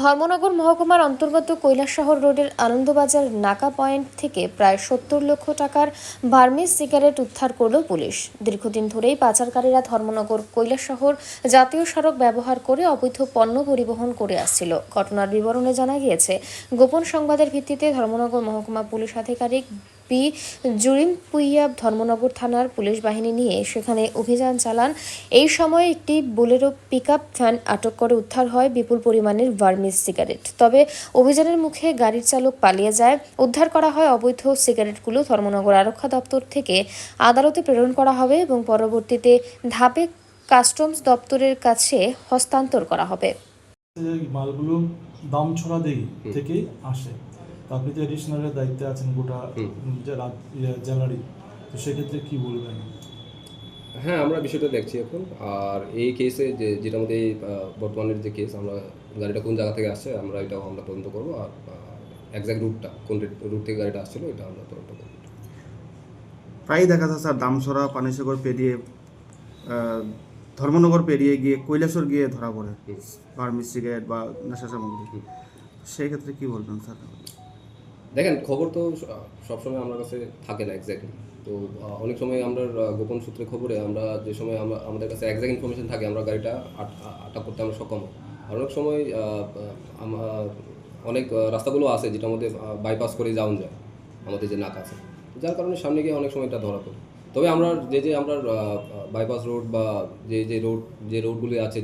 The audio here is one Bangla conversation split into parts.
ধর্মনগর মহকুমার অন্তর্গত কৈলাসশহর রোডের আনন্দবাজার নাকা পয়েন্ট থেকে প্রায় 70 লক্ষ টাকার বার্মিজ সিগারেট উদ্ধার করল পুলিশ। দীর্ঘদিন ধরেই পাচারকারীরা ধর্মনগর কৈলাসশহর জাতীয় সড়ক ব্যবহার করে অবৈধ পণ্য পরিবহন করে আসছিল। ঘটনার বিবরণে জানা গিয়েছে, গোপন সংবাদের ভিত্তিতে ধর্মনগর মহকুমা পুলিশ আধিকারিক পি জুরিমপুইয়া ধর্মনগর থানার পুলিশ বাহিনী নিয়ে সেখানে অভিযান চালান। এই সময় একটি বোলেরো পিকআপ ভ্যান আটক করে উদ্ধার হয় বিপুল পরিমাণের বার্মিজ সিগারেট। তবে অভিযানের মুখে গাড়ির চালক পালিয়ে যায়। উদ্ধার করা হয় অবৈধ সিগারেটগুলো ধর্মনগর আরক্ষা দপ্তর থেকে আদালতে প্রেরণ করা হবে এবং পরবর্তীতে ধাপে কাস্টমস দপ্তরের কাছে হস্তান্তর করা হবে। মালগুলো দামছড়া দিঘি থেকে আসে। আপনি তো এডিশনালের দায়িত্বে আছেন গোটা জেলারই, তো সেক্ষেত্রে কি বলবেন? হ্যাঁ, আমরা বিষয়টা দেখছি এখন। আর এই কেসে যেটার মধ্যে বর্তমানের যে কেস, আমরা গাড়িটা কোন জায়গা থেকে আসছে আমরা তদন্ত করবো। আর এক্সাক্ট রুটটা কোন রুট থেকে গাড়িটা আসছিল এটা আমরা তদন্ত করবো। প্রায়ই দেখা যায় স্যার, দামছড়া পানিসাগর পেরিয়ে ধর্মনগর পেরিয়ে গিয়ে কৈলাসর গিয়ে ধরা পড়ে বার্মিজ সিগারেট বা নেশা সামগ্রী। সেই ক্ষেত্রে কি বলবেন স্যার? দেখেন, খবর তো সবসময় আমার কাছে থাকে না এক্স্যাক্টলি। তো অনেক সময় আমরা গোপন সূত্রে খবরে আমরা যে সময় আমাদের কাছে এক্স্যাক্ট ইনফরমেশন থাকে আমরা গাড়িটা আটক করতে আমরা সক্ষম হই। আর অনেক সময় অনেক রাস্তাগুলো আছে যেটার মধ্যে বাইপাস করে যাওয়া যায় আমাদের যে নাকা আছে, যার কারণে সামনে গিয়ে অনেক সময় এটা ধরা পড়ে। তবে আমরা আমরা বাইপাস রোড বা যে রোডগুলি আছে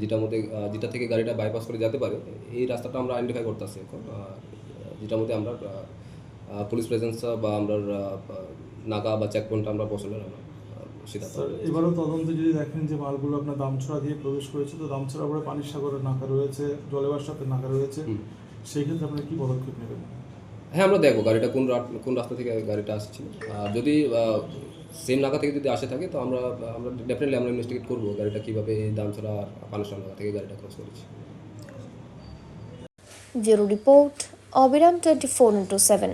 যেটা থেকে গাড়িটা বাইপাস করে যেতে পারে, এই রাস্তাটা আমরা আইডেন্টিফাই করতেছি এখন, যেটার মধ্যে আমরা পুলিশ প্রেজেন্স বা আমরা নাকা বা চেকপয়েন্ট আমরা পৌঁছানোর সেটা। এবারও তদন্তে যদি দেখেন যে মালগুলো আপনার দামছড়া দিয়ে প্রবেশ করেছে, তো দামছড়া পরে পানিসাগরের নাকা রয়েছে, জলেবার সাথে নাকা রয়েছে, সেই ক্ষেত্রে আপনারা কি পদক্ষেপ নেবেন? হ্যাঁ, আমরা দেখবো গাড়িটা কোন রাস্তা থেকে গাড়িটা আসছিল। যদি সেম নাকা থেকে যদি আসে থাকে তো আমরা ডেফিনেটলি আমরা ইনভেস্টিগেট করবো গাড়িটা কীভাবে দামছড়া পানিসাগর নাকা থেকে গাড়িটা ক্রস করেছে। ব্যুরো রিপোর্ট, অবিরাম 24/7।